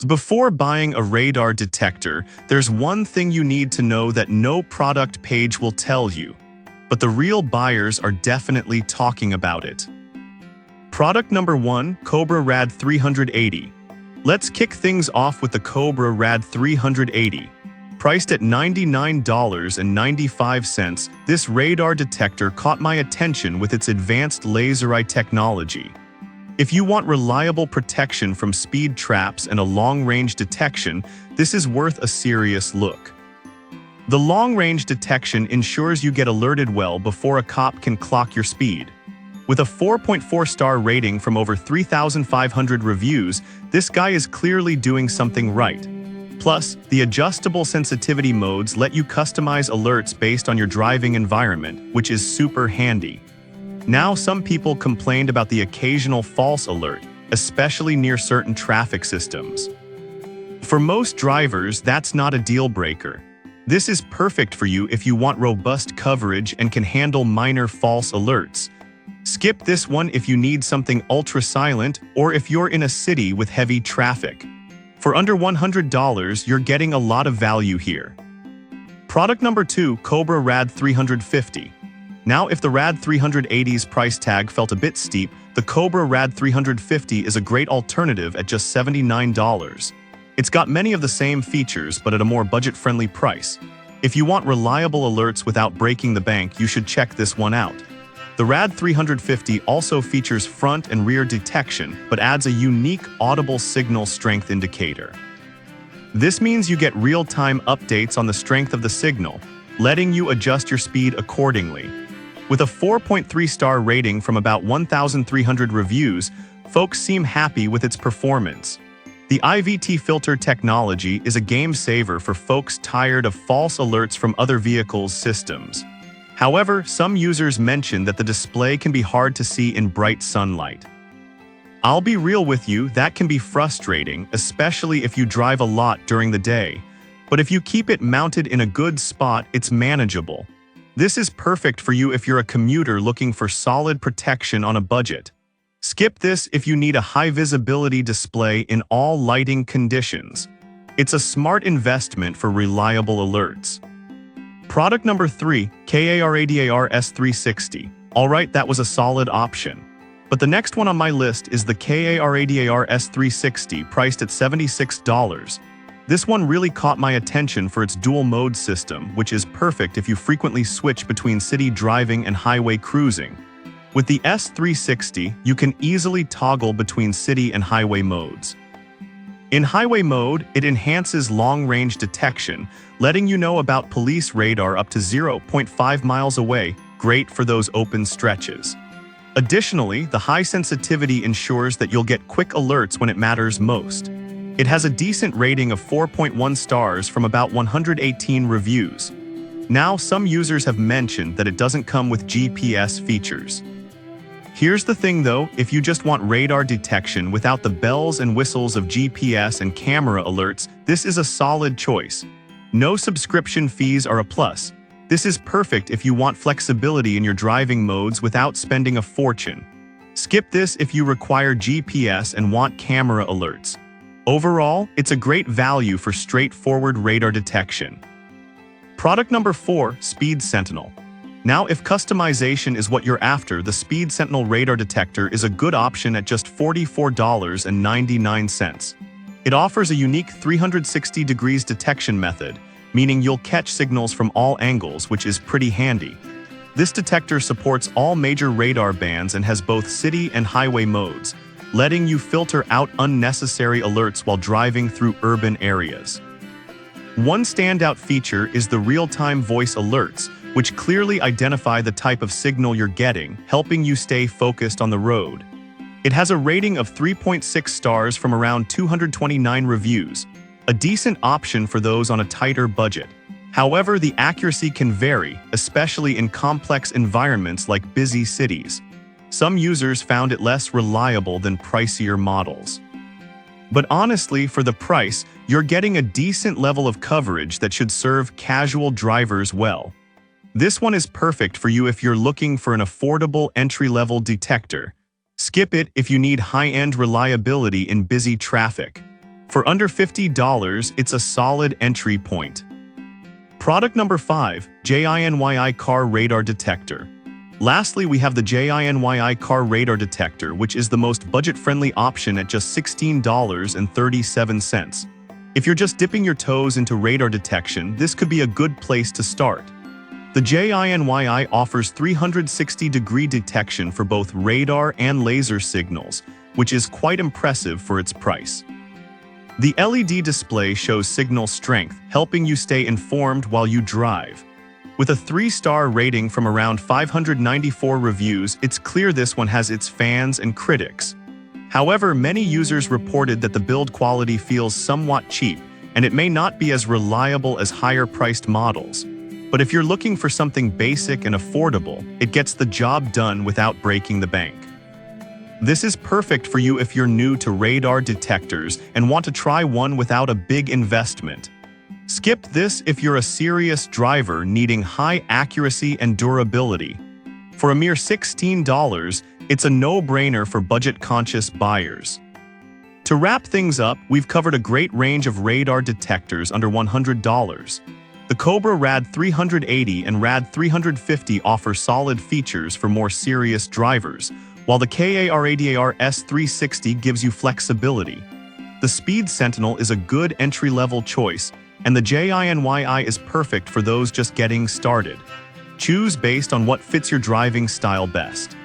Before buying a radar detector, there's one thing you need to know that no product page will tell you. But the real buyers are definitely talking about it. Product number 1, Cobra Rad 380. Let's kick things off with the Cobra Rad 380. Priced at $99.95, this radar detector caught my attention with its advanced laser eye technology. If you want reliable protection from speed traps and a long-range detection, this is worth a serious look. The long-range detection ensures you get alerted well before a cop can clock your speed. With a 4.4-star rating from over 3,500 reviews, this guy is clearly doing something right. Plus, the adjustable sensitivity modes let you customize alerts based on your driving environment, which is super handy. Now, some people complained about the occasional false alert, especially near certain traffic systems. For most drivers, that's not a deal breaker. This is perfect for you if you want robust coverage and can handle minor false alerts. Skip this one if you need something ultra-silent or if you're in a city with heavy traffic. For under $100, you're getting a lot of value here. Product number 2, Cobra Rad 350. Now, if the Rad 380's price tag felt a bit steep, the Cobra Rad 350 is a great alternative at just $79. It's got many of the same features, but at a more budget-friendly price. If you want reliable alerts without breaking the bank, you should check this one out. The Rad 350 also features front and rear detection, but adds a unique audible signal strength indicator. This means you get real-time updates on the strength of the signal, letting you adjust your speed accordingly. With a 4.3-star rating from about 1,300 reviews, folks seem happy with its performance. The IVT filter technology is a game-saver for folks tired of false alerts from other vehicles' systems. However, some users mention that the display can be hard to see in bright sunlight. I'll be real with you, that can be frustrating, especially if you drive a lot during the day. But if you keep it mounted in a good spot, it's manageable. This is perfect for you if you're a commuter looking for solid protection on a budget. Skip this if you need a high-visibility display in all lighting conditions. It's a smart investment for reliable alerts. Product number 3, KARADAR S360. Alright, that was a solid option. But the next one on my list is the KARADAR S360, priced at $76. This one really caught my attention for its dual-mode system, which is perfect if you frequently switch between city driving and highway cruising. With the S360, you can easily toggle between city and highway modes. In highway mode, it enhances long-range detection, letting you know about police radar up to 0.5 miles away, great for those open stretches. Additionally, the high sensitivity ensures that you'll get quick alerts when it matters most. It has a decent rating of 4.1 stars from about 118 reviews. Now, some users have mentioned that it doesn't come with GPS features. Here's the thing though, if you just want radar detection without the bells and whistles of GPS and camera alerts, this is a solid choice. No subscription fees are a plus. This is perfect if you want flexibility in your driving modes without spending a fortune. Skip this if you require GPS and want camera alerts. Overall, it's a great value for straightforward radar detection. Product number 4, Speed Sentinel. Now, if customization is what you're after, the Speed Sentinel radar detector is a good option at just $44.99. It offers a unique 360 degrees detection method, meaning you'll catch signals from all angles, which is pretty handy. This detector supports all major radar bands and has both city and highway modes, letting you filter out unnecessary alerts while driving through urban areas. One standout feature is the real-time voice alerts, which clearly identify the type of signal you're getting, helping you stay focused on the road. It has a rating of 3.6 stars from around 229 reviews, a decent option for those on a tighter budget. However, the accuracy can vary, especially in complex environments like busy cities. Some users found it less reliable than pricier models. But honestly, for the price, you're getting a decent level of coverage that should serve casual drivers well. This one is perfect for you if you're looking for an affordable entry-level detector. Skip it if you need high-end reliability in busy traffic. For under $50, it's a solid entry point. Product number 5, JINYI Car Radar Detector. Lastly, we have the JINYI Car Radar Detector, which is the most budget-friendly option at just $16.37. If you're just dipping your toes into radar detection, this could be a good place to start. The JINYI offers 360-degree detection for both radar and laser signals, which is quite impressive for its price. The LED display shows signal strength, helping you stay informed while you drive. With a 3-star rating from around 594 reviews, it's clear this one has its fans and critics. However, many users reported that the build quality feels somewhat cheap, and it may not be as reliable as higher-priced models. But if you're looking for something basic and affordable, it gets the job done without breaking the bank. This is perfect for you if you're new to radar detectors and want to try one without a big investment. Skip this if you're a serious driver needing high accuracy and durability. For a mere $16, it's a no-brainer for budget-conscious buyers. To wrap things up, we've covered a great range of radar detectors under $100. The Cobra Rad 380 and Rad 350 offer solid features for more serious drivers, while the KARADAR S360 gives you flexibility. The Speed Sentinel is a good entry-level choice, and the JINYI is perfect for those just getting started. Choose based on what fits your driving style best.